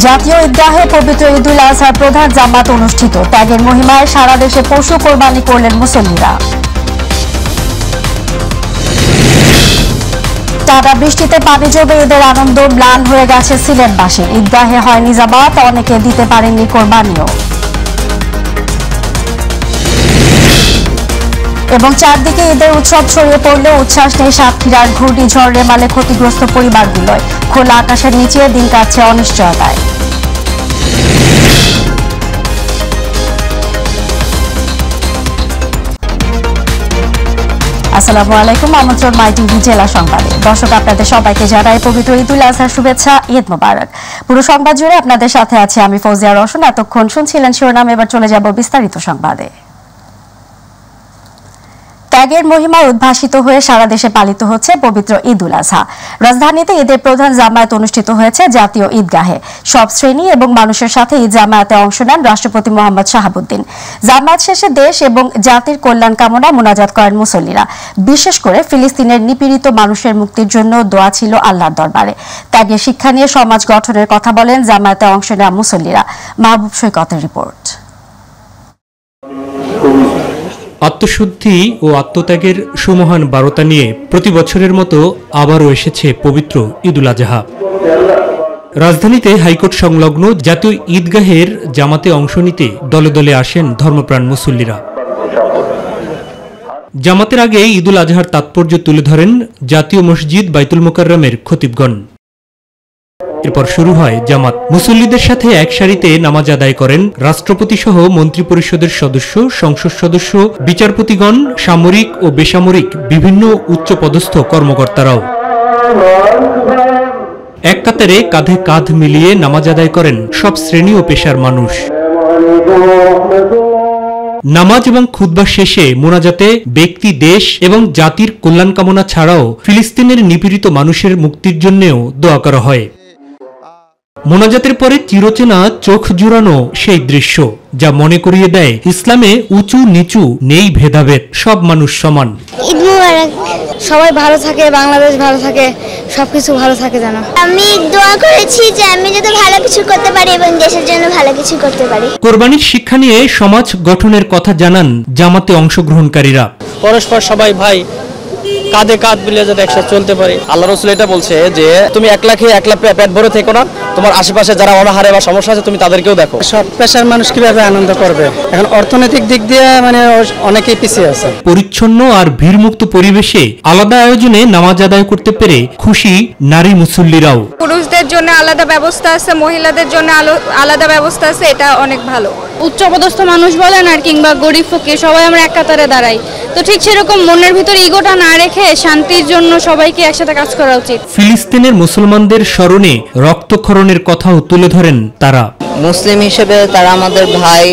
জাতীয় ঈদগাহে পবিত্র ঈদুল আজহার প্রধান জামাত অনুষ্ঠিত। ত্যাগের মহিমায় সারা দেশে পশু কোরবানি করলেন মুসল্লিরা। টানা বৃষ্টিতে পানি জমে ঈদের আনন্দ ম্লান হয়ে গেছে সিলেটবাসীর। ঈদগাহে হয়নি জামাত, অনেকে দিতে পারেননি কোরবানিও। এবং চারদিকে ঈদের উৎসব ছড়িয়ে পড়লে উচ্ছ্বাস নেই সাতক্ষীরার। ঘূর্ণিঝড় রেমালে ক্ষতিগ্রস্ত পরিবারগুলোয়। খোলা আকাশের নিচে দিন কাটছে অনিশ্চয়তায়। আসসালামু আলাইকুম, আমন্ত্রণ মাই টিভি জেলা সংবাদে। দর্শক, আপনাদের সবাইকে জানাই পবিত্র ঈদুল আজহার শুভেচ্ছা, ঈদ মোবারক। পুরো সংবাদ জুড়ে আপনাদের সাথে আছে আমি ফৌজিয়া রওশন। এতক্ষণ শুনছিলেন শিরোনাম, এবার চলে যাব বিস্তারিত সংবাদে। ত্যাগের মহিমায় উদ্ভাসিত হয়ে সারা দেশে পালিত হচ্ছে পবিত্র ঈদুল আজহা। রাজধানীতে ঈদের প্রধান জামায়াত অনুষ্ঠিত হয়েছে জাতীয় ঈদগাহে। সব শ্রেণী এবং মানুষের সাথে ঈদ জামায়াতে অংশ নেন রাষ্ট্রপতি মোহাম্মদ শাহাবুদ্দিন। জামায়াত শেষে দেশ এবং জাতির কল্যাণ কামনায় মোনাজাত করেন মুসল্লিরা। বিশেষ করে ফিলিস্তিনের নিপীড়িত মানুষের মুক্তির জন্য দোয়া ছিল আল্লাহর দরবারে। ত্যাগের শিক্ষা নিয়ে সমাজ গঠনের কথা বলেন জামায়াতে অংশ নেওয়া মুসল্লিরা। মাহবুব সৈকতের রিপোর্ট। আত্মশুদ্ধি ও আত্মত্যাগের সুমহান বার্তা নিয়ে প্রতি বছরের মতো আবারও এসেছে পবিত্র ঈদুল আজহা। রাজধানীতে হাইকোর্ট সংলগ্ন জাতীয় ঈদগাহের জামাতে অংশ নিতে দলে দলে আসেন ধর্মপ্রাণ মুসল্লিরা। জামাতের আগে ঈদুল আজহার তাৎপর্য তুলে ধরেন জাতীয় মসজিদ বাইতুল মোকাররমের খতিবগণ। এরপর শুরু হয় জামাত। মুসল্লিদের সাথে এক সারিতে নামাজ আদায় করেন রাষ্ট্রপতি সহ মন্ত্রিপরিষদের সদস্য, সংসদ সদস্য, বিচারপতিগণ, সামরিক ও বেসামরিক বিভিন্ন উচ্চপদস্থ কর্মকর্তারাও। এক কাতারে কাঁধে কাঁধ মিলিয়ে নামাজ আদায় করেন সব শ্রেণী ও পেশার মানুষ। নামাজ এবং খুতবা শেষে মোনাজাতে ব্যক্তি, দেশ এবং জাতির কল্যাণ কামনা ছাড়াও ফিলিস্তিনের নিপীড়িত মানুষের মুক্তির জন্যও দোয়া করা হয়। মোনাজাতের পরে চিরচেনা চোখ জুড়ানো সেই দৃশ্য, যা মনে করিয়ে দেয় ইসলামে উঁচু নিচু নেই ভেদাভেদ, সব মানুষ সমান। ঈদ মোবারক। সবাই ভালো থাকে, বাংলাদেশ ভালো থাকে, সবকিছু ভালো থাকে যেন। আমি দোয়া করেছি যে আমি যাতে ভালো কিছু করতে পারি এবং দেশের জন্য ভালো কিছু করতে পারি। কোরবানির শিক্ষা নিয়ে সমাজ গঠনের কথা জানান জামাতে অংশগ্রহণকারীরা। পরস্পর সবাই ভাই, কাঁধে কাঁধ মিলিয়ে যাতে একসাথে চলতে পারি। আল্লাহ রাসূল এটা বলছে যে তুমি একলা খেয়ে একলা পেট ভরে থেকো না, তোমার আশেপাশে যারা অনাহারে বা সমস্যা আছে তুমি তাদেরকেও দেখো। সব পেশার মানুষ কিভাবে আনন্দ করবে, এখন অর্থনৈতিক দিক দিয়ে অনেকেই পিছিয়ে আছে। পরিচ্ছন্ন আর ভিড়মুক্ত পরিবেশে আলাদা আয়োজনে নামাজ আদায় করতে পেরে খুশি নারী মুসল্লিরাও। পুরুষদের জন্য আলাদা ব্যবস্থা আছে, মহিলাদের জন্য আলাদা ব্যবস্থা আছে, এটা অনেক ভালো। উচ্চপদস্থ মানুষ বলেন আর কিংবা গরিব ফকির সবাই আমরা এক কাতারে দাঁড়াই, তো ঠিক সেরকম মনের ভিতর ইগোটা না রেখে শান্তির জন্য সবাইকে একসাথে কাজ করা উচিত। ফিলিস্তিনের মুসলমানদের স্মরণে রক্তক্ষরণের কথাও তুলে ধরেন তারা। মুসলিম হিসেবে তারা আমাদের ভাই,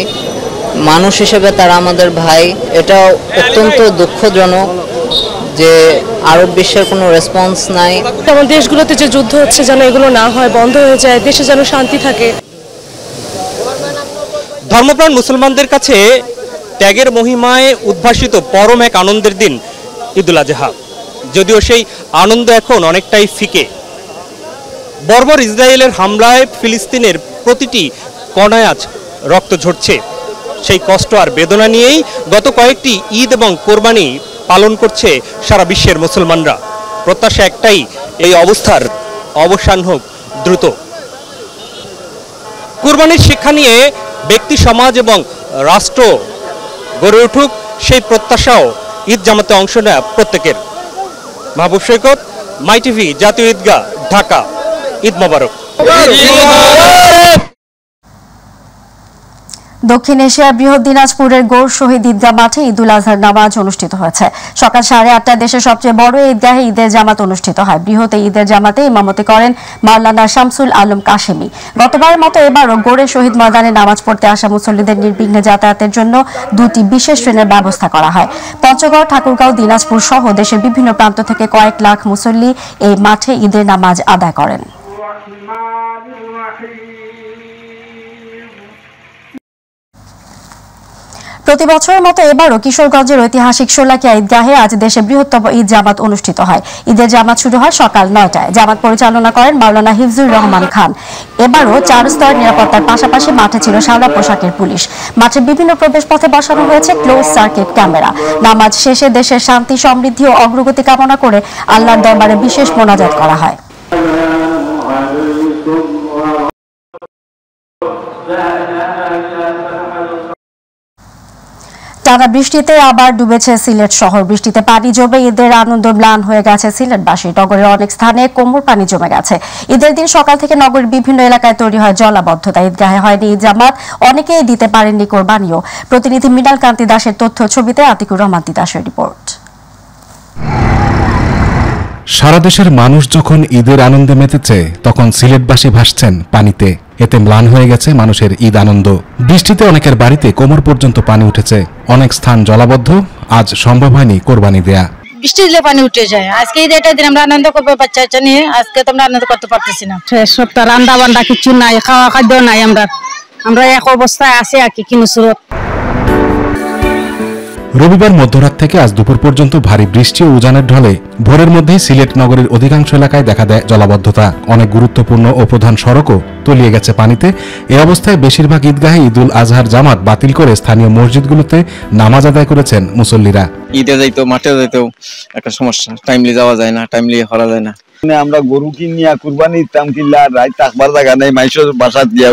মানুষ হিসেবে তারা আমাদের ভাই। এটা অত্যন্ত দুঃখজনক যে আরব বিশ্বের কোনো রেসপন্স নাই। যেমন দেশগুলোতে যে যুদ্ধ হচ্ছে যেন এগুলো না হয়, বন্ধ হয়ে যায়, দেশে যেন শান্তি থাকে। ধর্মপ্রাণ মুসলমানদের কাছে ত্যাগের মহিমায় উদ্ভাসিত পরম এক আনন্দের দিন ঈদুল আজহা। যদিও সেই আনন্দ এখন অনেকটাই ফিকে। বর্বর ইসরায়েলের হামলায় ফিলিস্তিনের প্রতিটি কণায় আজ রক্ত ঝরছে। সেই কষ্ট আর বেদনা নিয়েই গত কয়েকটি ঈদ এবং কোরবানি পালন করছে সারা বিশ্বের মুসলমানরা। প্রত্যাশা একটাই, এই অবস্থার অবসান হোক দ্রুত। কোরবানির শিক্ষা নিয়ে ব্যক্তি, সমাজ এবং রাষ্ট্র গড়ে উঠুক, সেই প্রত্যাশাও ঈদ জামাতে অংশ নেয় প্রত্যেকের। মাহবুব সৈকত, মাই টিভি, জাতীয় ঈদগাহ, ঢাকা। ঈদ মোবারক। দক্ষিণ এশিয়ার বৃহৎ দিনাজপুরের গৌর শহীদ ঈদগাহ মাঠে ঈদুল আজহার নামাজ অনুষ্ঠিত হয়েছে। সকাল 8:30টায় দেশের সবচেয়ে বড় ঈদগাহে ঈদের জামাত অনুষ্ঠিত হয়। বৃহৎ এই ঈদের জামাতে ইমামতি করেন মাওলানা শামসুল আলম কাশেমি। গতবারের মতো এবারও গৌড়ের শহীদ ময়দানে নামাজ পড়তে আসা মুসল্লিদের নির্বিঘ্নে যাতায়াতের জন্য 2টি বিশেষ ট্রেনের ব্যবস্থা করা হয়। পঞ্চগড়, ঠাকুরগাঁও, দিনাজপুর সহ দেশের বিভিন্ন প্রান্ত থেকে কয়েক লাখ মুসল্লি এই মাঠে ঈদের নামাজ আদায় করেন। প্রতি বছরের মতো এবারও কিশোরগঞ্জের ঐতিহাসিক শোলাকিয়া ঈদগাহে আজ দেশের বৃহত্তম ঈদ জামাত অনুষ্ঠিত হয়। ঈদের জামাত শুরু হয় সকাল 9টায়। জামাত পরিচালনা করেন মাওলানা হিফজুর রহমান খান। এবারও 4 স্তর নিরাপত্তার পাশাপাশি মাঠে ছিল সাদা পোশাকের পুলিশ। মাঠের বিভিন্ন প্রবেশপথে বসানো হয়েছে ক্লোজ সার্কিট ক্যামেরা। নামাজ শেষে দেশের শান্তি, সমৃদ্ধি ও অগ্রগতি কামনা করে আল্লাহর দরবারে বিশেষ মোনাজাত করা হয়। টানা বৃষ্টিতে আবার ডুবেছে সিলেট শহর। বৃষ্টিতে পানি জমে ঈদের আনন্দ ম্লান হয়ে গেছে সিলেটবাসী। নগরের অনেক স্থানে কোমর পানি জমে গেছে। ঈদের দিন সকাল থেকে নগরের বিভিন্ন এলাকায় তৈরি হয় জলাবদ্ধতা। ঈদগাহে হয়নি ঈদ জামাত, অনেকেই দিতে পারেননি কোরবানিও। প্রতিনিধি মৃণাল কান্তি দাসের তথ্য, ছবিতে আতিকুর রহমান তিতাসের রিপোর্ট। সারা দেশের মানুষ যখন ঈদের আনন্দে মেতেছে, তখন সিলেটবাসী ভাসছেন পানিতে। এতে ম্লান হয়ে গেছে মানুষের ঈদ আনন্দ। বৃষ্টিতে অনেকের বাড়িতে কোমর পর্যন্ত পানি উঠেছে। অনেক স্থান জলাবদ্ধ। আজ সম্ভব হয়নি কোরবানি দেয়া। বৃষ্টি দিলে পানি উঠে যায়। আজকে ঈদ এটা দিন আমরা আনন্দ করবো বাচ্চা নিয়ে। আজকে তো আমরা আনন্দ করতে পারতেছি না। সপ্তাহ রান্না বান্না কিছু নাই, খাওয়া খাদ্য নাই। আমরা এক অবস্থায় আছি আর কি কিনুসুরত। রবিবার মধ্যরাত থেকে আজ দুপুর পর্যন্ত ভারী বৃষ্টি ও উজানের ঢলে ভোরের মধ্যেই সিলেট নগরীর অধিকাংশ এলাকায় দেখা দেয় জলাবদ্ধতা। অনেক গুরুত্বপূর্ণ ও প্রধান সড়কও তলিয়ে গেছে পানিতে। এ অবস্থায় বেশিরভাগ ঈদগাহে ঈদুল আজহার জামাত বাতিল করে স্থানীয় মসজিদগুলোতে নামাজ আদায় করেছেন মুসল্লিরা। ঈদে যাইতো, মাঠে যাইতো একটা সমস্যা, টাইমলি যাওয়া যায় না, টাইমলি করা যায় না। আমরা গরু কিনিয়া কুরবানি দিতাম, কিনলা রাত থাকবার জায়গা নেই, মাইসের বাসা দিয়া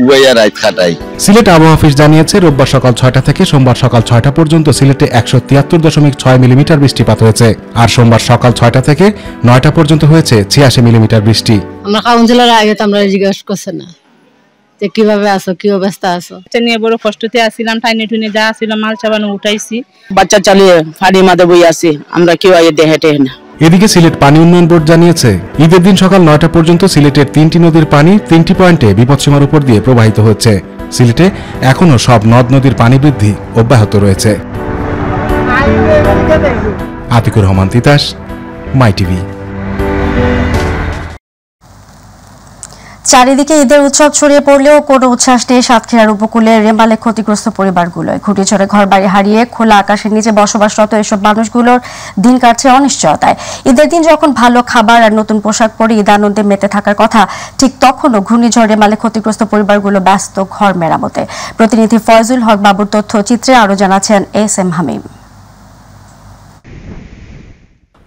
উবাইয়া রাত কাটাই। সিলেট আবহাওয়া অফিস জানিয়েছে রোববার সকাল 6টা থেকে সোমবার সকাল 6টা পর্যন্ত সিলেটে 173.6 মিলিমিটার বৃষ্টিপাত হয়েছে। আর সোমবার সকাল 6টা থেকে 9টা পর্যন্ত হয়েছে 86 মিলিমিটার বৃষ্টি। আমরা কাউন্সিলর আগে তো আমরা জিজ্ঞাসা করছে না যে কিভাবে আছো, কি অবস্থা আছো। এটা নিয়ে বড় কষ্টতে আসছিলাম। টাইনে টুনে যা ছিল মাল চাবানো উঠাইছি। বাচ্চা চালিয়ে ফাড়ি মাঝে বই আছি, আমরা কেউ আগে দেখে না। এদিকে সিলেট পানি উন্নয়ন বোর্ড জানিয়েছে ঈদের দিন সকাল 9টা পর্যন্ত সিলেটের 3টি নদীর পানি 3টি পয়েন্টে বিপদসীমার উপর দিয়ে প্রবাহিত হচ্ছে। সিলেটে এখনো সব নদ নদীর পানি বৃদ্ধি অব্যাহত রয়েছে। আতিকুর রহমান তিতাস, মাই টিভি। চারিদিকে ঈদের উৎসব ছড়িয়ে পড়লেও কোনো উচ্ছ্বাস নেই সাতক্ষীরার উপকূলে রেমালে ক্ষতিগ্রস্ত পরিবারগুলোয়। ঘূর্ণিঝড়ে ঘরবাড়ি হারিয়ে খোলা আকাশের নিচে বসবাসরত এসব মানুষগুলোর দিন কাটছে অনিশ্চয়তায়। ঈদের দিন যখন ভালো খাবার আর নতুন পোশাক পরে ঈদ আনন্দে মেতে থাকার কথা, ঠিক তখনও ঘূর্ণিঝড় রেমালে ক্ষতিগ্রস্ত পরিবারগুলো ব্যস্ত ঘর মেরামতে। প্রতিনিধি ফয়জুল হক বাবুর তথ্যচিত্রে আরও জানাচ্ছেন এস.এম. হামিম।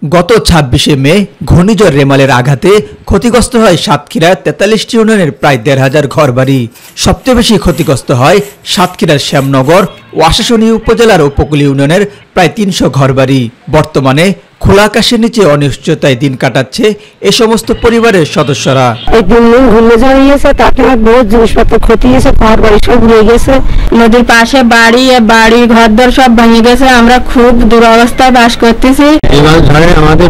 গত 26শে মে ঘূর্ণিঝড় রেমালের আঘাতে ক্ষতিগ্রস্ত হয় সাতক্ষীরার 43টি ইউনিয়নের প্রায় 1,500 ঘরবাড়ি। সবচেয়ে বেশি ক্ষতিগ্রস্ত হয় সাতক্ষীরার শ্যামনগর ও আশাশুনি উপজেলার উপকূল ইউনিয়নের প্রায় 300 ঘরবাড়ি। বর্তমানে খোলা আকাশের নিচে অনিশ্চয়তায় দিন কাটাচ্ছে এ সমস্ত পরিবারের সদস্যরা। ঘূর্ণিঝড় হয়েছে, তাতে বহুত জিনিসপত্র ক্ষতি হয়েছে, ঘর বাড়ি সব উড়ে গেছে। নদীর পাশে বাড়ি ঘরদর সব ভেঙে গেছে। আমরা খুব দুরবস্থায় বাস করতেছি। আমাদের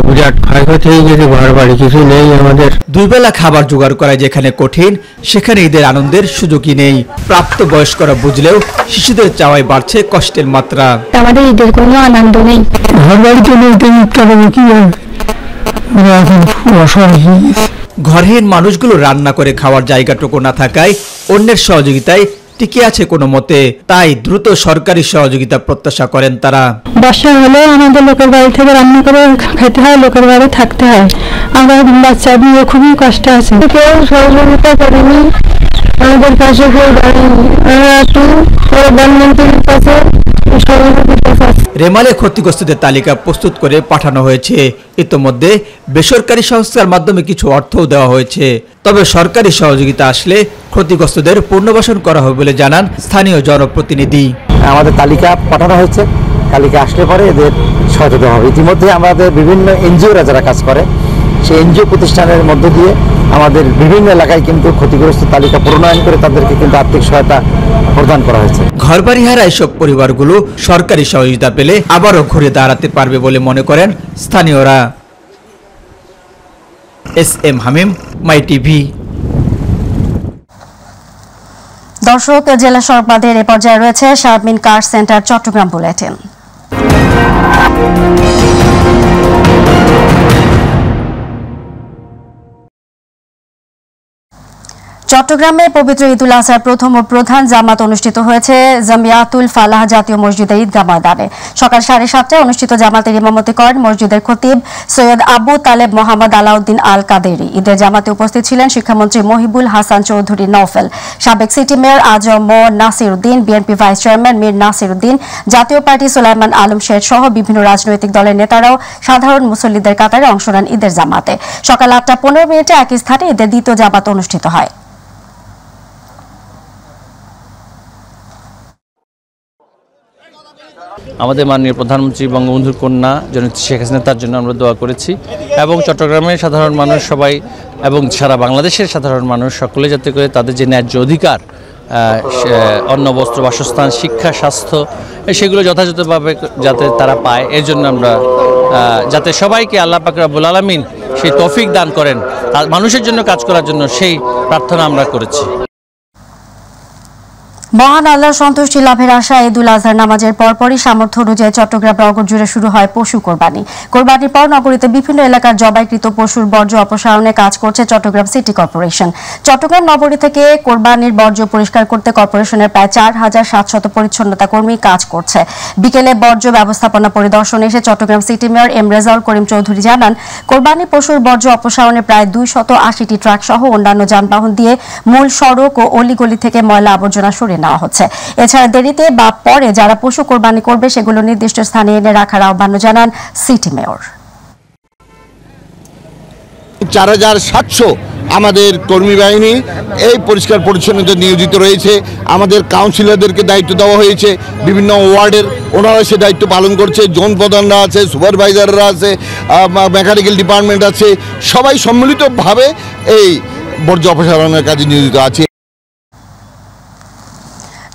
বিরাট ক্ষয়ক্ষতি হয়ে গেছে, ঘর বাড়ি কিছু নেই আমাদের। দুই বেলা খাবার জোগাড় করা যেখানে কঠিন, সেখানে ঈদের আনন্দের সুযোগই নেই। প্রাপ্ত বয়স্করা বুঝলেও শিশুদের চাওয়ায় বাড়ছে কষ্টের মাত্রা। আমাদের ঈদের কোনো আনন্দ নেই। ঘর বাড়ি চলে ঘরহীন মানুষগুলো রান্না করে খাওয়ার জায়গাটুকু না থাকায় অন্যের সহযোগিতায় টিকে আছে কোনো মতে। তাই দ্রুত সরকারি সহযোগিতা প্রত্যাশা করেন তারা। বর্ষা হলে আমাদের লোকের বাড়ি থেকে রান্না করে খেতে হয়, লোকের বাড়ি থাকতে হয়। আমরা বাচ্চা নিয়ে খুবই কষ্ট আছে। কেউ সহযোগিতা করেনি আমাদের পাশে, কেউ দাঁড়ায়নি। আমরা একটু প্রধানমন্ত্রীর কাছে রেমালে ক্ষতিগ্রস্তদের তালিকা প্রস্তুত করে পাঠানো হয়েছে। ইতোমধ্যে বেসরকারি সংস্থার মাধ্যমে কিছু অর্থও দেওয়া হয়েছে। তবে সরকারি সহযোগিতা আসলে ক্ষতিগ্রস্তদের পুনর্বাসন করা হবে বলে জানান স্থানীয় জনপ্রতিনিধি। আমাদের তালিকা পাঠানো হয়েছে, তালিকা আসলে পরে এদের সহায়তা দেওয়া হবে। ইতিমধ্যে আমাদের বিভিন্ন এনজিওরা যারা কাজ করে, সেই এনজিও প্রতিষ্ঠানের মধ্য দিয়ে আমাদের বিভিন্ন এলাকায় কিন্তু ক্ষতিগ্রস্ত তালিকা প্রণয়ন করে তাদেরকে কিন্তু আর্থিক সহায়তা প্রদান করা হয়েছে। ঘরবাড়ি হারা এসব পরিবারগুলো সরকারি সহযোগিতা পেলে আবারও ঘুরে দাঁড়াতে পারবে বলে মনে করেন স্থানীয়রা। এস.এম. Hamim, my TV. দর্শক, জেলা সংবাদের এ পর্যায়ে রয়েছে Sharmin car centre Chittagong bulletin. চট্টগ্রামে পবিত্র ঈদুল আজহার প্রথম ও প্রধান জামাত অনুষ্ঠিত হয়েছে জামিয়াতুল ফালাহ জাতীয় মসজিদে ঈদগাহ ময়দানে। সকাল 7:30টায় অনুষ্ঠিত জামাতের ইমামতি করেন মসজিদের খতিব সৈয়দ আবু তালেব মোহাম্মদ আলাউদ্দিন আল কাদেরি। ঈদের জামাতে উপস্থিত ছিলেন শিক্ষামন্ত্রী মহিবুল হাসান চৌধুরী নওফেল, সাবেক city mayor Azam Nasir Uddin, BNP vice chairman Mir Nasir Uddin, Jatiya Party Sulaiman Alam Sheikh সহ বিভিন্ন রাজনৈতিক দলের নেতারাও সাধারণ মুসল্লিদের কাতারে অংশ নেন ঈদের জামাতে। সকাল 8:15 একই স্থানে ঈদের দ্বিতীয় জামাত অনুষ্ঠিত হয়। আমাদের মাননীয় প্রধানমন্ত্রী বঙ্গবন্ধুর কন্যা জননেত্রী শেখ হাসিনা, তার জন্য আমরা দোয়া করেছি এবং চট্টগ্রামের সাধারণ মানুষ সবাই এবং সারা বাংলাদেশের সাধারণ মানুষ সকলে যাতে করে তাদের যে ন্যায্য অধিকার, অন্ন, বস্ত্র, বাসস্থান, শিক্ষা, স্বাস্থ্য সেগুলো যথাযথভাবে যাতে তারা পায়, এর জন্য আমরা যাতে সবাইকে আল্লাহ পাক রব্বুল আলামিন সেই তৌফিক দান করেন, মানুষের জন্য কাজ করার জন্য সেই প্রার্থনা আমরা করেছি। মহান আল্লাহর সন্তুষ্টি লাভের আশায় ঈদুল আজহার নামাজের পরপরই সামর্থ্য অনুযায়ী চট্টগ্রাম নগর জুড়ে শুরু হয় পশু কোরবানি। কোরবানির পর নগরীতে বিভিন্ন এলাকার জবাইকৃত পশুর বর্জ্য অপসারণে কাজ করছে চট্টগ্রাম সিটি কর্পোরেশন। চট্টগ্রাম নগরী থেকে কোরবানির বর্জ্য পরিষ্কার করতে কর্পোরেশনের প্রায় 4700 পরিচ্ছন্নতা কর্মী কাজ করছে। বিকেলে বর্জ্য ব্যবস্থাপনা পরিদর্শনে এসে Chittagong city mayor M Rezaul Karim Chowdhury জানান, কোরবানি পশুর বর্জ্য অপসারণে প্রায় 280টি ট্রাক সহ অন্যান্য যানবাহন দিয়ে মূল সড়ক ও অলিগলি থেকে ময়লা আবর্জনা সরিয়ে নেওয়া হচ্ছে। এছাড়া দেরিতে বা পরে যারা পশু কোরবানি করবে সেগুলো নির্দিষ্ট স্থানে এনে রাখার আহ্বান জানান সিটি মেয়র। 4700 আমাদের কর্মী বাহিনী এই পরিষ্কার পরিচ্ছন্নতা নিয়োজিত রয়েছে। আমাদের কাউন্সিলরদেরকে দায়িত্ব দেওয়া হয়েছে, বিভিন্ন ওয়ার্ডের ওনারা সে দায়িত্ব পালন করছে। জোন প্রধানরা আছে, সুপারভাইজাররা আছে, মেকানিক্যাল ডিপার্টমেন্ট আছে, সবাই সম্মিলিতভাবে এই বর্জ্য অপসারণের কাজে নিয়োজিত আছে।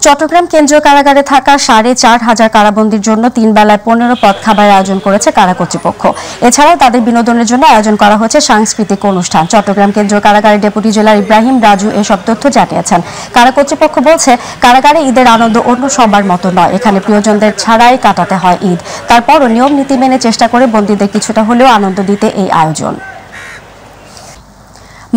চট্টগ্রাম কেন্দ্রীয় কারাগারে থাকা 4500 কারাবন্দীর জন্য 3 বেলায় 15 পদ খাবারের আয়োজন করেছে কারা কর্তৃপক্ষ। এছাড়াও তাদের বিনোদনের জন্য আয়োজন করা হয়েছে সাংস্কৃতিক অনুষ্ঠান। চট্টগ্রাম কেন্দ্রীয় কারাগারের ডেপুটি জেলার ইব্রাহিম রাজু এসব তথ্য জানিয়েছেন। কারা কর্তৃপক্ষ বলছে, কারাগারে ঈদের আনন্দ অন্য সবার মতো নয়, এখানে প্রিয়জনদের ছাড়াই কাটাতে হয় ঈদ। তারপরও নিয়ম নীতি মেনে চেষ্টা করে বন্দীদের কিছুটা হলেও আনন্দ দিতে এই আয়োজন।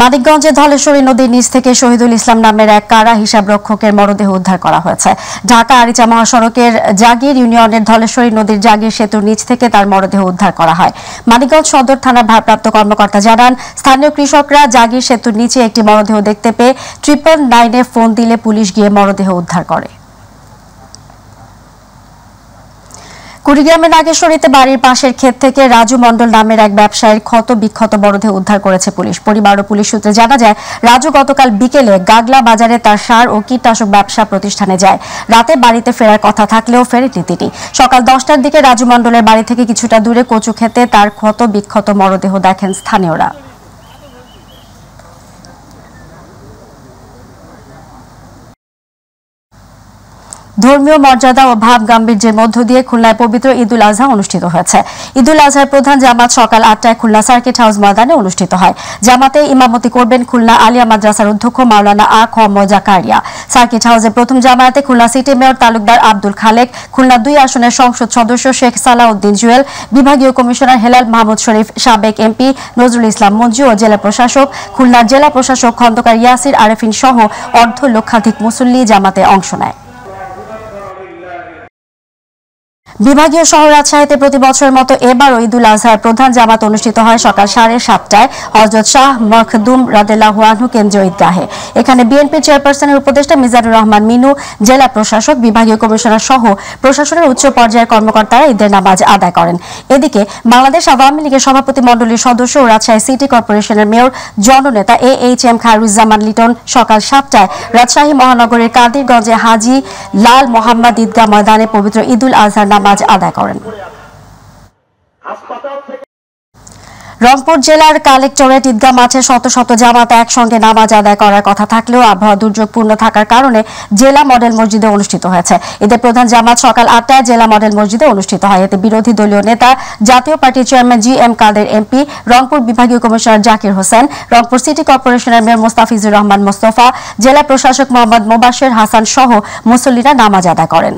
মানিকগঞ্জের ধলেশ্বরী নদীর নিচ থেকে শহীদুল ইসলাম নামের এক কারা হিসাবরক্ষকের মরদেহ উদ্ধার করা হয়েছে। ঢাকা আরিচা মহাসড়কের জাগির ইউনিয়নের ধলেশ্বরী নদীর জাগির সেতুর নিচ থেকে তার মরদেহ উদ্ধার করা হয়। মানিকগঞ্জ সদর থানার ভারপ্রাপ্ত কর্মকর্তা জানান, স্থানীয় কৃষকরা জাগির সেতুর নিচে একটি মরদেহ দেখতে পেয়ে 999-এ ফোন দিলে পুলিশ গিয়ে মরদেহ উদ্ধার করে। কুড়িগ্রামের নাগেশ্বরীতে বাড়ির পাশের ক্ষেত থেকে রাজু মণ্ডল নামের এক ব্যবসায়ীর ক্ষত বিক্ষত মরদেহ উদ্ধার করেছে পুলিশ। পরিবার ও পুলিশ সূত্রে জানা যায়, রাজু গতকাল বিকেলে গাগলা বাজারে তার সার ও কীটনাশক ব্যবসা প্রতিষ্ঠানে যায়। রাতে বাড়িতে ফেরার কথা থাকলেও ফেরেননি তিনি। সকাল 10টার দিকে রাজু মণ্ডলের বাড়ি থেকে কিছুটা দূরে কচু ক্ষেতে তার ক্ষত বিক্ষত মরদেহ দেখেন স্থানীয়রা। ধর্মীয় মর্যাদা ও ভাব গাম্ভীর্যের মধ্য দিয়ে খুলনায় পবিত্র ঈদুল আজহা অনুষ্ঠিত হয়েছে। ঈদুল আজহার প্রধান জামাত সকাল 8টায় খুলনা সার্কিট হাউস ময়দানে অনুষ্ঠিত হয়। জামাতে ইমামতি করবেন খুলনা আলিয়া মাদ্রাসার অধ্যক্ষ মাওলানা আ খ ম জাকারিয়া। সার্কিট হাউসের প্রথম জামায়াতে খুলনা সিটি মেয়র তালুকদার আব্দুল খালেক, খুলনা 2 আসনের সংসদ সদস্য শেখ সালাউদ্দিন জুয়েল, বিভাগীয় কমিশনার হেলাল মাহমুদ শরীফ, সাবেক এমপি নজরুল ইসলাম মঞ্জু ও জেলা প্রশাসক খুলনার জেলা প্রশাসক খন্দকার ইয়াসির আরেফিন সহ অর্ধ লক্ষাধিক মুসল্লি জামাতে অংশ নেয়। বিভাগীয় শহর রাজশাহীতে প্রতি বছরের মতো এবারও ঈদুল আজহার প্রধান জামাত অনুষ্ঠিত হয় সকাল 7:30টায় হযরত শাহ মখদুম রাদিয়াল্লাহু আনহু কেন্দ্রীয় ঈদগাহে। এখানে বিএনপি চেয়ারপারসনের উপদেষ্টা মিজানুর রহমান মিনু, জেলা প্রশাসক, বিভাগীয় কমিশনার সহ প্রশাসনের উচ্চ পর্যায়ের কর্মকর্তারা ঈদের নামাজ আদায় করেন। এদিকে বাংলাদেশ আওয়ামী লীগের সভাপতি মণ্ডলীর সদস্য ও রাজশাহী সিটি কর্পোরেশনের মেয়র জননেতা AHM খায়রুজ্জামান লিটন সকাল 7টায় রাজশাহী মহানগরের কাদিরগঞ্জে হাজী লাল মোহাম্মদ ঈদগাহ ময়দানে পবিত্র ঈদুল আজহার নামাজ আদায় করেন। রংপুর জেলার কালেক্টরেট ঈদগাহ মাঠে শত শত জামাত একসঙ্গে নামাজ আদায় করার কথা থাকলেও আবহাওয়া দুর্যোগপূর্ণ থাকার কারণে জেলা মডেল মসজিদে অনুষ্ঠিত হয়েছে। এদের প্রধান জামাত সকাল 8টায় জেলা মডেল মসজিদে অনুষ্ঠিত হয়। এতে বিরোধী দলীয় নেতা জাতীয় পার্টির চেয়ারম্যান GM কাদের MP, রংপুর বিভাগীয় কমিশনার জাকির হোসেন, রংপুর সিটি কর্পোরেশনের মেয়র মোস্তাফিজুর রহমান মোস্তফা, জেলা প্রশাসক মোহাম্মদ মোবাশের হাসান সহ মুসল্লিরা নামাজ আদায় করেন।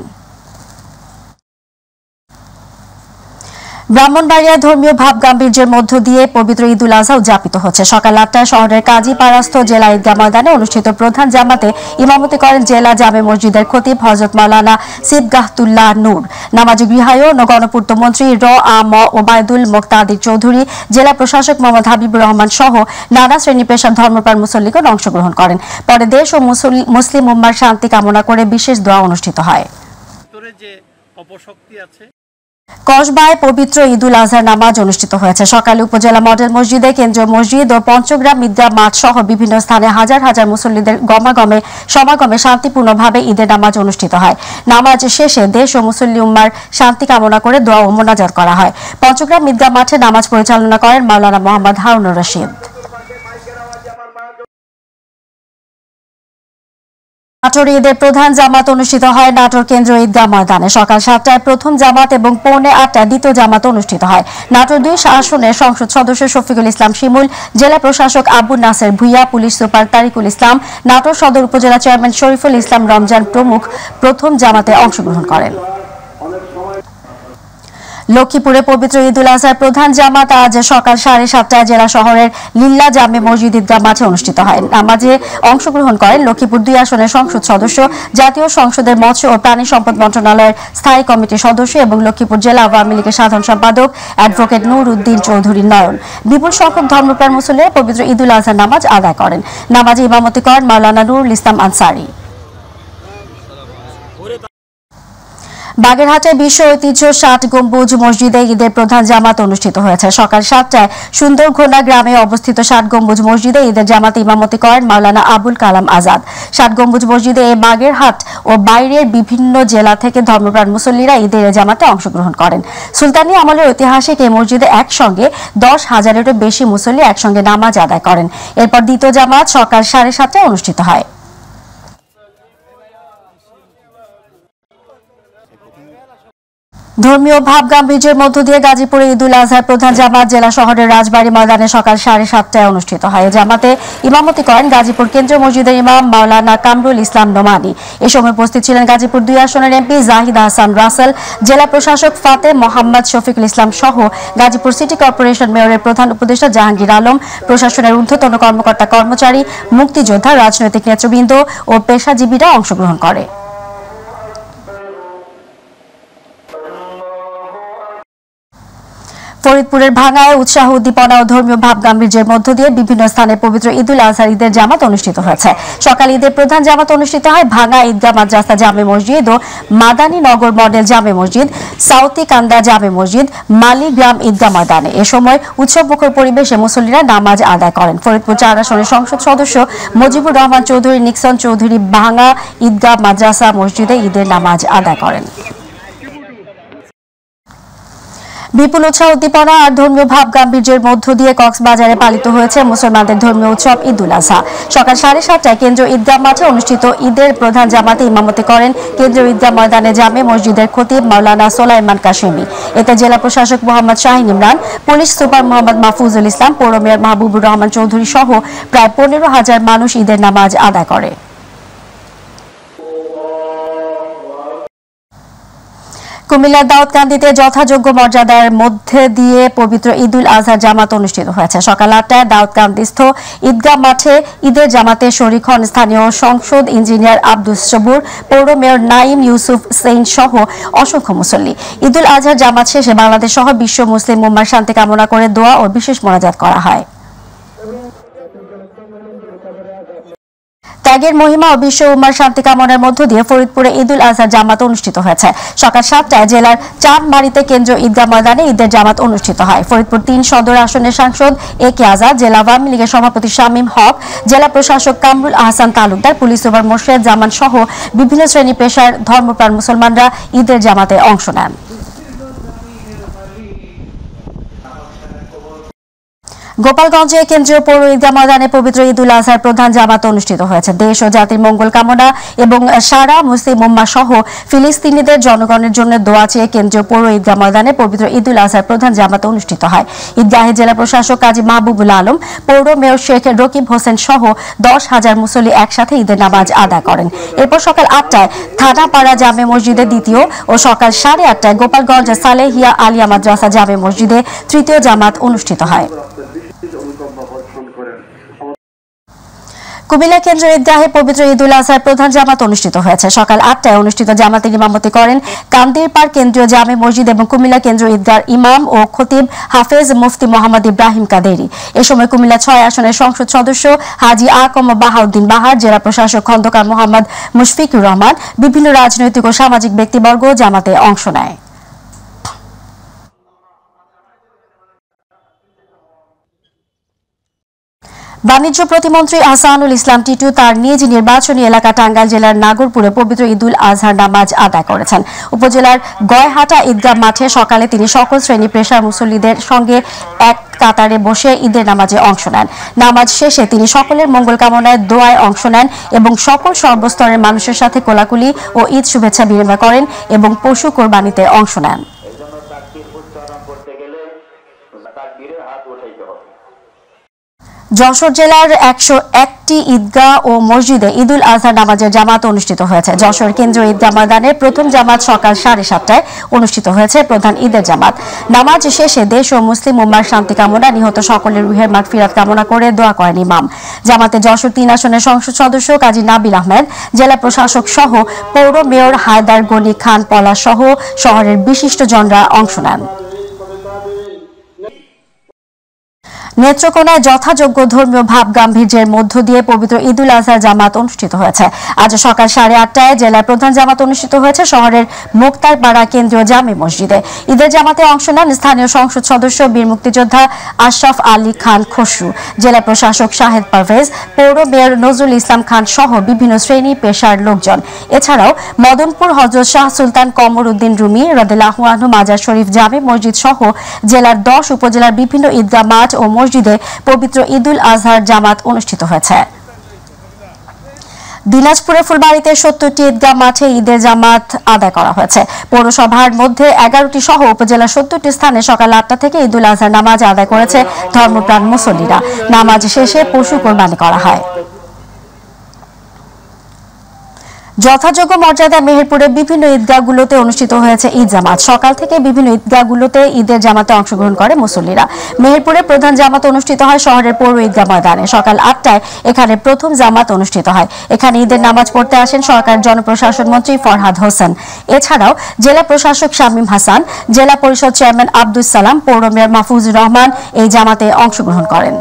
ব্রাহ্মণবাড়িয়া ধর্মীয় ভাব গাম্ভীর্যের মধ্য দিয়ে পবিত্র ঈদুল আজহা উদযাপিত হচ্ছে। সকাল ৮টায় শহরের কাজীপাড়াস্থ জেলা ঈদগাহ ময়দানে অনুষ্ঠিত প্রধান জামাতে ইমামতি করেন জেলা জামে মসজিদের খতিব হযরত মাওলানা সিবগাহতুল্লাহ নূর। নামাজে গৃহায়ন ও গণপূর্ত মন্ত্রী আ.ম. ওবায়দুল মুক্তাদির চৌধুরী, জেলা প্রশাসক মোহাম্মদ হাবিবুর রহমান সহ নানা শ্রেণী পেশার ধর্মপ্রাণ মুসল্লিগণ অংশগ্রহণ করেন। পরে দেশ ও মুসলিম উম্মার শান্তি কামনা করে বিশেষ দোয়া অনুষ্ঠিত হয়। কসবায় পবিত্র ঈদুল আজহার নামাজ অনুষ্ঠিত হয়েছে। সকালে উপজেলা মডেল মসজিদে, কেন্দ্রীয় মসজিদ ও পঞ্চগ্রাম ঈদগাহ মাঠ সহ বিভিন্ন স্থানে হাজার হাজার মুসল্লিদের সমাগমে শান্তিপূর্ণভাবে ঈদের নামাজ অনুষ্ঠিত হয়। নামাজ শেষে দেশ ও মুসল্লি উম্মার শান্তি কামনা করে দোয়া ও মোনাজাত করা হয়। পঞ্চগ্রাম ঈদগাহ মাঠে নামাজ পরিচালনা করেন মাওলানা মোহাম্মদ হারুনুর রশিদ। নাটোর ঈদের প্রধান জামাত অনুষ্ঠিত হয় নাটোর কেন্দ্রীয় ঈদগাহ ময়দানে। সকাল ৭টায় প্রথম জামাত এবং পৌনে ৮টায় দ্বিতীয় জামাত অনুষ্ঠিত হয়। নাটোর ২ আসনের সংসদ সদস্য শফিকুল ইসলাম শিমুল, জেলা প্রশাসক আবু নাসের ভুইয়া, পুলিশ সুপার তারিকুল ইসলাম, নাটোর সদর উপজেলা চেয়ারম্যান শরীফুল ইসলাম রমজান প্রমুখ প্রথম জামাতে অংশগ্রহণ করেন। লক্ষ্মীপুরে পবিত্র ঈদুল আজহার প্রধান জামাত আজ সকাল ৭:৩০টায় জেলা শহরের লিল্লা জামে মসজিদ ঈদগাহ মাঠে অনুষ্ঠিত হয়। নামাজে অংশগ্রহণ করেন লক্ষ্মীপুর ২ আসনের সংসদ সদস্য, জাতীয় সংসদের মৎস্য ও প্রাণী সম্পদ মন্ত্রণালয়ের স্থায়ী কমিটির সদস্য এবং লক্ষ্মীপুর জেলা আওয়ামী লীগের সাধারণ সম্পাদক অ্যাডভোকেট নূর উদ্দিন চৌধুরী নয়ন। বিপুল সংখ্যক ধর্মপ্রাণ মুসল্লিরা পবিত্র ঈদুল আজহার নামাজ আদায় করেন। নামাজে ইমামতি করেন মাওলানা নুরুল ইসলাম আনসারী। বাগেরহাটের বিশ্ব ঐতিহ্য ৬০ গম্বুজ মসজিদে ঈদের প্রধান জামাত অনুষ্ঠিত হয়েছে। সকাল ৭টায় সুন্দরঘোনা গ্রামে অবস্থিত ৬০ গম্বুজ মসজিদে ঈদের জামাতে ইমামতি করেন মাওলানা আবুল কালাম আজাদ। ৬০ গম্বুজ মসজিদে বাগেরহাট ও বাইরের বিভিন্ন জেলা থেকে ধর্মপ্রাণ মুসল্লিরা ঈদের জামাতে অংশগ্রহণ করেন। সুলতানি আমলের ঐতিহাসিক এই মসজিদে একসঙ্গে ১০,০০০-এরও বেশি মুসল্লি একসঙ্গে নামাজ আদায় করেন। এরপর দ্বিতীয় জামাত সকাল ৭:৩০টায় অনুষ্ঠিত হয়। ধর্মীয় ভাব গাম্ভীর্যের মধ্য দিয়ে গাজীপুরে ঈদুল আজহার প্রধান জামাত জেলা শহরের রাজবাড়ী ময়দানে সকাল ৭:৩০টায় অনুষ্ঠিত হয়। জামাতে ইমামতি করেন গাজীপুর কেন্দ্রীয় মসজিদের ইমাম মাওলানা কামরুল ইসলাম নোমানী। এ সময় উপস্থিত ছিলেন গাজীপুর ২ আসনের এমপি জাহিদ আহসান রাসেল, জেলা প্রশাসক ফাতে মোহাম্মদ শফিকুল ইসলাম সহ গাজীপুর সিটি কর্পোরেশন মেয়রের প্রধান উপদেষ্টা জাহাঙ্গীর আলম, প্রশাসনের ঊর্ধ্বতন কর্মকর্তা কর্মচারী, মুক্তিযোদ্ধা, রাজনৈতিক নেতৃবৃন্দ ও পেশাজীবীরা অংশগ্রহণ করে। ফরিদপুরের ভাঙ্গায় উৎসাহ, উদ্দীপনা ও ধর্মীয় ভাব গাম্ভীর্যের মধ্য দিয়ে বিভিন্ন স্থানে পবিত্র ঈদুল আজহার ঈদের জামাত অনুষ্ঠিত হয়েছে। সকালে ঈদের প্রধান জামাত অনুষ্ঠিত হয় ভাঙ্গা ঈদগাহ মাদ্রাসা জামে মসজিদ ও মাদানী নগর মডেল জামে মসজিদ, সাউতি কান্দা জামে মসজিদ, মালিগ্রাম ঈদগাহ ময়দানে। এ সময় উৎসবমুখর পরিবেশে মুসল্লিরা নামাজ আদায় করেন। ফরিদপুর ৪ আসনের সংসদ সদস্য মুজিবুর রহমান চৌধুরী নিক্সন চৌধুরী ভাঙ্গা ঈদগাহ মাদ্রাসা মসজিদে ঈদের নামাজ আদায় করেন। বিপুল উৎসাহ, উদ্দীপনা আর ধর্মীয় ভাব গাম্ভীর্যের মধ্য দিয়ে কক্সবাজারে পালিত হয়েছে মুসলমানদের ধর্মীয় উৎসব ঈদুল আজহা। সকাল ৭:৩০টায় কেন্দ্রীয় ঈদগাহ মাঠে অনুষ্ঠিত ঈদের প্রধান জামাতে ইমামতি করেন কেন্দ্রীয় ঈদগাহ ময়দানে জামে মসজিদের খতিব মাওলানা সোলাইমান কাশেমি। এতে জেলা প্রশাসক মোহাম্মদ শাহিন ইমরান, পুলিশ সুপার মোহাম্মদ মাহফুজুল ইসলাম, পৌর মেয়র মাহবুবুর রহমান চৌধুরী সহ প্রায় ১৫,০০০ মানুষ ঈদের নামাজ আদায় করে। কুমিল্লার দাউদকান্দিতে যথাযোগ্য মর্যাদার মধ্যে দিয়ে পবিত্র ঈদুল আজহার জামাত অনুষ্ঠিত হয়েছে। সকাল ৮টায় দাউদকান্দিস্থ ঈদগাহ মাঠে ঈদের জামাতে শরীক হন স্থানীয় সংসদ ইঞ্জিনিয়ার আব্দুস সবুর, পৌর মেয়র নাইম ইউসুফ সেইন সহ অসংখ্য মুসল্লি। ঈদুল আজহার জামাত শেষে বাংলাদেশ সহ বিশ্ব মুসলিম উম্মার শান্তি কামনা করে দোয়া ও বিশেষ মোনাজাত করা হয়। ত্যাগের মহিমা ও বিশ্ব উম্মার শান্তি কামনার মধ্য দিয়ে ফরিদপুরে ঈদুল আজহার জামাত অনুষ্ঠিত হয়েছে। সকাল ৭টায় জেলার চাঁদমারীতে কেন্দ্রীয় ঈদগাহ ময়দানে ঈদের জামাত অনুষ্ঠিত হয়। ফরিদপুর ৩ সদর আসনের সাংসদ এ.কে আজাদ, জেলা আওয়ামী লীগের সভাপতি শামীম হক, জেলা প্রশাসক কামরুল আহসান তালুকদার, পুলিশ সুপার মোর্শেদ জামান সহ বিভিন্ন শ্রেণী পেশার ধর্মপ্রাণ মুসলমানরা ঈদের জামাতে অংশ নেন। গোপালগঞ্জে কেন্দ্রীয় পৌর ঈদগাহ ময়দানে পবিত্র ঈদুল আজহার প্রধান জামাত অনুষ্ঠিত হয়েছে। দেশ ও জাতির মঙ্গল কামনা এবং সারা মুসলিম উম্মাহ সহ ফিলিস্তিনিদের জনগণের জন্য দোয়া চেয়ে কেন্দ্রীয় পৌর ঈদগাহ ময়দানে পবিত্র ঈদুল আজহার প্রধান জামাত অনুষ্ঠিত হয়। ঈদগাহে জেলা প্রশাসক কাজী মাহবুবুল আলম, পৌর মেয়র শেখ রকিব হোসেন সহ 10,000 মুসল্লি একসাথে ঈদের নামাজ আদায় করেন। এরপর সকাল 8টায় থানাপাড়া জামে মসজিদে দ্বিতীয় ও সকাল 8:30টায় গোপালগঞ্জ সালেহিয়া আলিয়া মাদ্রাসা জামে মসজিদে তৃতীয় জামাত অনুষ্ঠিত হয়। কুমিল্লা কেন্দ্রীয় ঈদগাহে পবিত্র ঈদুল আজহার প্রধান জামাত অনুষ্ঠিত হয়েছে। সকাল 8টায় অনুষ্ঠিত জামাতে ইমামতি করেন কান্দিরপাড় কেন্দ্রীয় জামে মসজিদ এবং কুমিল্লা কেন্দ্রীয় ঈদগাহর ইমাম ও খতিব হাফেজ মুফতি মোহাম্মদ ইব্রাহিম কাদেরি। এ সময় কুমিল্লা 6 আসনের সংসদ সদস্য হাজী আকম বাহাউদ্দিন বাহার, জেলা প্রশাসক খন্দকার মোহাম্মদ মুশফিকুর রহমান, বিভিন্ন রাজনৈতিক ও সামাজিক ব্যক্তিবর্গ জামাতে অংশ নেয়। বাণিজ্য প্রতিমন্ত্রী আহসানুল ইসলাম টিটু তার নিজ নির্বাচনী এলাকা টাঙ্গাইল জেলার নাগরপুরে পবিত্র ঈদুল আজহার নামাজ আদায় করেছেন। উপজেলার গয়হাটা ঈদগাহ মাঠে সকালে তিনি সকল শ্রেণী পেশার মুসল্লিদের সঙ্গে এক কাতারে বসে ঈদের নামাজে অংশ নেন। নামাজ শেষে তিনি সকলের মঙ্গল কামনায় দোয়ায় অংশ নেন এবং সকল সর্বস্তরের মানুষের সাথে কোলাকুলি ও ঈদ শুভেচ্ছা বিনিময় করেন এবং পশু কোরবানিতে অংশ নেন। যশোর জেলার 101টি ঈদগাহ ও মসজিদে ঈদুল আজহা নামাজের জামাত অনুষ্ঠিত হয়েছে। যশোর কেন্দ্রীয় ঈদগাহ ময়দানে প্রথম জামাত সকাল 7:30টায় অনুষ্ঠিত হয়েছে প্রধান ঈদের জামাত। নামাজ শেষে দেশ ও মুসলিম উম্মার শান্তি কামনা, নিহত সকলের রুহের মাগফিরাত কামনা করে দোয়া করেন ইমাম। জামাতে যশোর 3 আসনের সংসদ সদস্য কাজী নাবিল আহমেদ, জেলা প্রশাসক সহ পৌর মেয়র হায়দার গনি খান পলা সহ শহরের বিশিষ্টজনরা অংশ নেন। নেত্রকোনায় যথাযোগ্য ধর্মীয় ভাব গাম্ভীর্যের মধ্য দিয়ে পবিত্র ঈদুল আজহার জামাত অনুষ্ঠিত হয়েছে। আজ সকাল 8:30টায় জেলার প্রধান জামাত অনুষ্ঠিত হয়েছে শহরের মুক্তারপাড়া কেন্দ্রীয় জামে মসজিদে। ঈদের জামাতে অংশ নেন স্থানীয় সংসদ সদস্য বীর মুক্তিযোদ্ধা আশরাফ আলী খান খসরু, জেলা প্রশাসক শাহেদ পারভেজ, পৌর মেয়র নজরুল ইসলাম খান সহ বিভিন্ন শ্রেণী পেশার লোকজন। এছাড়াও মদনপুর হযরত শাহ সুলতান কমর উদ্দিন রুমি রাদিয়াল্লাহু আনহু মাজার শরীফ জামে মসজিদ সহ জেলার 10 উপজেলার বিভিন্ন ঈদগাহ মাঠ ও মসজিদে পবিত্র ঈদুল আজহার জামাত অনুষ্ঠিত হয়েছে। দিনাজপুরের ফুলবাড়িতে 70টি ঈদগাহ মাঠে ঈদের জামাত আদায় করা হয়েছে। পৌরসভার মধ্যে 11টি সহ উপজেলার 70টি স্থানে সকাল 8টা থেকে ঈদুল আজহার নামাজ আদায় করেছে ধর্মপ্রাণ মুসল্লিরা। নামাজ শেষে পশু কোরবানি করা হয়। যথাযোগ্য মর্যাদা মেহেরপুরের বিভিন্ন ঈদগাহগুলোতে অনুষ্ঠিত হয়েছে ঈদ জামাত। সকাল থেকে বিভিন্ন ঈদগাহগুলোতে ঈদের জামাতে অংশগ্রহণ করে মুসল্লিরা। মেহেরপুরে প্রধান জামাত অনুষ্ঠিত হয় শহরের পৌর ঈদগাহ ময়দানে। সকাল 8টায় এখানে প্রথম জামাত অনুষ্ঠিত হয়। এখানে ঈদের নামাজ পড়তে আসেন সরকার জনপ্রশাসন মন্ত্রী ফরহাদ হোসেন। এছাড়াও জেলা প্রশাসক শামীম হাসান, জেলা পরিষদ চেয়ারম্যান আব্দুস সালাম, পৌর মেয়র মাহফুজুর রহমান এই জামাতে অংশগ্রহণ করেন।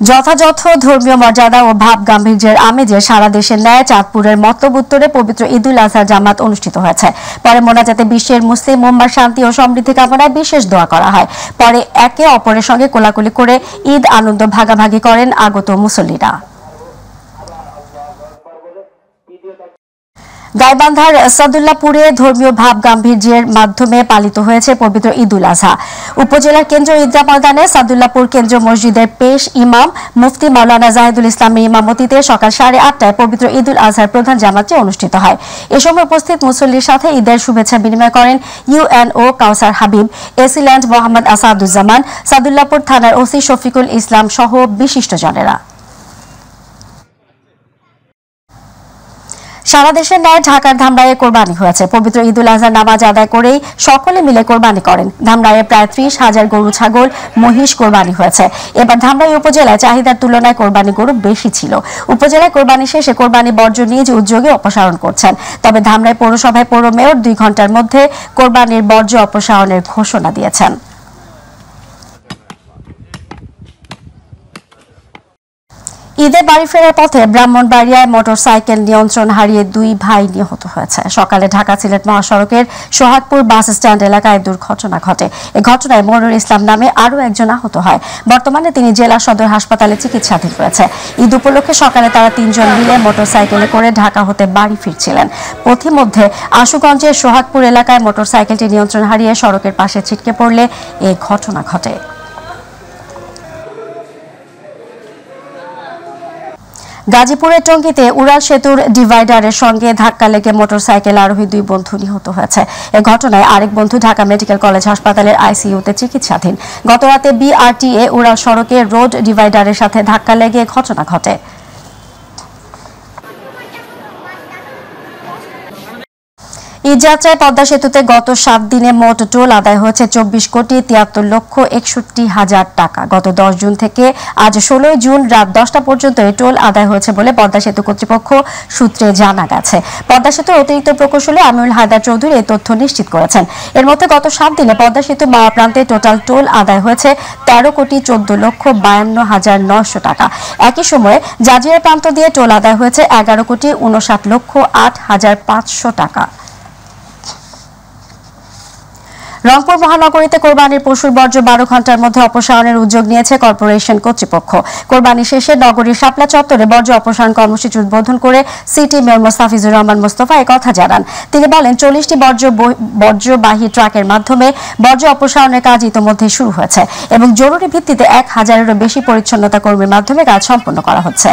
যথাযথ ধর্মীয় মর্যাদা ও ভাব গাম্ভীর্যের আমেজে সারা দেশের ন্যায় চাঁদপুরের মতলব উত্তরে পবিত্র ঈদুল আজহার জামাত অনুষ্ঠিত হয়েছে। পরে মোনাজাতে বিশ্বের মুসলিম উম্মার শান্তি ও সমৃদ্ধি কামনায় বিশেষ দোয়া করা হয়। পরে একে অপরের সঙ্গে কোলাকুলি করে ঈদ আনন্দ ভাগাভাগি করেন আগত মুসল্লিরা। গাইবান্ধার সাদুল্লাপুরে ধর্মীয় ভাব গাম্ভীর্যের মাধ্যমে পালিত হয়েছে পবিত্র ঈদুল আজহা। উপজেলার কেন্দ্রীয় ঈদগাহ ময়দানে সাদুল্লাপুর কেন্দ্রীয় মসজিদের পেশ ইমাম মুফতি মাওলানা জাহিদুল ইসলামের ইমামতিতে সকাল 8:30টায় পবিত্র ঈদুল আজহার প্রধান জামাতটি অনুষ্ঠিত হয়। এ সময় উপস্থিত মুসল্লির সাথে ঈদের শুভেচ্ছা বিনিময় করেন ইউএনও কাউসার হাবিব, এসিল্যান্ড মোহাম্মদ আসাদুজ্জামান, সাদুল্লাপুর থানার ওসি শফিকুল ইসলাম সহ বিশিষ্টজনেরা। সারা দেশের ন্যায় ঢাকার ধামরাইয়ে কোরবানি হয়েছে। পবিত্র ঈদুল আজহার নামাজ আদায় করেই সকলে মিলে কোরবানি করেন। ধামরাইয়ে প্রায় 30,000 গরু, ছাগল, মহিষ কোরবানি হয়েছে। এবার ধামরাই উপজেলায় চাহিদার তুলনায় কোরবানি গরু বেশি ছিল। উপজেলায় কোরবানি শেষে কোরবানি বর্জ্য নিজ উদ্যোগে অপসারণ করছেন। তবে ধামরাই পৌরসভায় পৌর মেয়র 2 ঘন্টার মধ্যে কোরবানির বর্জ্য অপসারণের ঘোষণা দিয়েছেন। ঈদে বাড়ি ফেরার পথে ব্রাহ্মণবাড়িয়ায় মোটরসাইকেল নিয়ন্ত্রণ হারিয়ে 2 ভাই নিহত হয়েছে। সকালে ঢাকা সিলেট মহাসড়কের সোহাগপুর বাস স্ট্যান্ড এলাকায় দুর্ঘটনা ঘটে। এই ঘটনায় মনিরুল ইসলাম নামে আরও একজন আহত হয়। বর্তমানে তিনি জেলা সদর হাসপাতালে চিকিৎসাধীন রয়েছে। ঈদ উপলক্ষে সকালে তারা 3 জন মিলে মোটরসাইকেলে করে ঢাকা হতে বাড়ি ফিরছিলেন। পথিমধ্যে আশুগঞ্জের সোহাগপুর এলাকায় মোটরসাইকেলটি নিয়ন্ত্রণ হারিয়ে সড়কের পাশে ছিটকে পড়লে এই ঘটনা ঘটে। গাজীপুরের টঙ্গীতে উড়াল সেতুর ডিভাইডারের সঙ্গে ধাক্কা লেগে মোটরসাইকেল আরোহী 2 বন্ধু নিহত হয়েছে। এ ঘটনায় আরেক বন্ধু ঢাকা মেডিকেল কলেজ হাসপাতালের আইসিইউতে চিকিৎসাধীন। গতরাতে বিআরটিএ উড়াল সড়কে রোড ডিভাইডারের সাথে ধাক্কা লেগে ঘটনা ঘটে। ঈদ যাত্রায় পদ্মা সেতুতে গত 7 দিনে মোট টোল আদায় হয়েছে 24,73,61,000 টাকা। গত 10 জুন থেকে আজ 16 জুন রাত 10টা পর্যন্ত এই টোল আদায় হয়েছে বলে পদ্মা সেতু কর্তৃপক্ষ সূত্রে জানা গেছে। পদ্মা সেতুর অতিরিক্ত প্রকৌশলী আমিনুল হায়দার চৌধুরী এই তথ্য নিশ্চিত করেছেন। এর মধ্যে গত 7 দিনে পদ্মা সেতু মাওয়া প্রান্তে টোটাল টোল আদায় হয়েছে 13,14,52,900 টাকা। একই সময়ে জাজিরা প্রান্ত দিয়ে টোল আদায় হয়েছে 11,59,08,500 টাকা। রংপুর মহানগরীতে কোরবানির পশুর বর্জ্য 12 ঘন্টার মধ্যে অপসারণের উদ্যোগ নিয়েছে কর্পোরেশন কর্তৃপক্ষ। কোরবানি শেষে নগরীর শাপলা চত্বরে বর্জ্য অপসারণ কর্মসূচি উদ্বোধন করে সিটি মেয়র মোস্তাফিজুর রহমান মোস্তফা একথা জানান। তিনি বলেন 40টি বর্জ্যবাহী ট্রাকের মাধ্যমে বর্জ্য অপসারণের কাজ ইতোমধ্যে শুরু হয়েছে এবং জরুরি ভিত্তিতে 1000-এরও বেশি পরিচ্ছন্নতা কর্মীর মাধ্যমে কাজ সম্পন্ন করা হচ্ছে।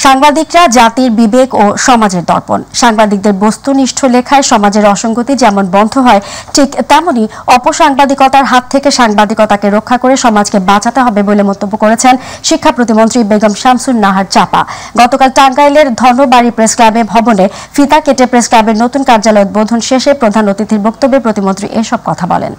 সাংবাদিকরা জাতির বিবেক ও সমাজের দর্পণ। সাংবাদিকদের বস্তুনিষ্ঠ লেখায় সমাজের অসঙ্গতি যেমন বন্ধ হয়, ঠিক তেমনি অপসাংবাদিকতার হাত থেকে সাংবাদিকতাকে রক্ষা করে সমাজকে বাঁচাতে হবে বলে মন্তব্য করেছেন শিক্ষা প্রতিমন্ত্রী বেগম শামসুন নাহার চাপা। গতকাল টাঙ্গাইলের ধনবাড়ি প্রেস ক্লাবে ভবনে ফিতা কেটে প্রেস ক্লাবের নতুন কার্যালয় উদ্বোধন শেষে প্রধান অতিথির বক্তব্যে প্রতিমন্ত্রী এসব কথা বলেন।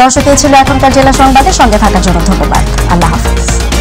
দর্শক, এই ছিল এখনকার জেলা সংবাদের। সঙ্গে থাকার জন্য ধন্যবাদ। আল্লাহ হাফেজ।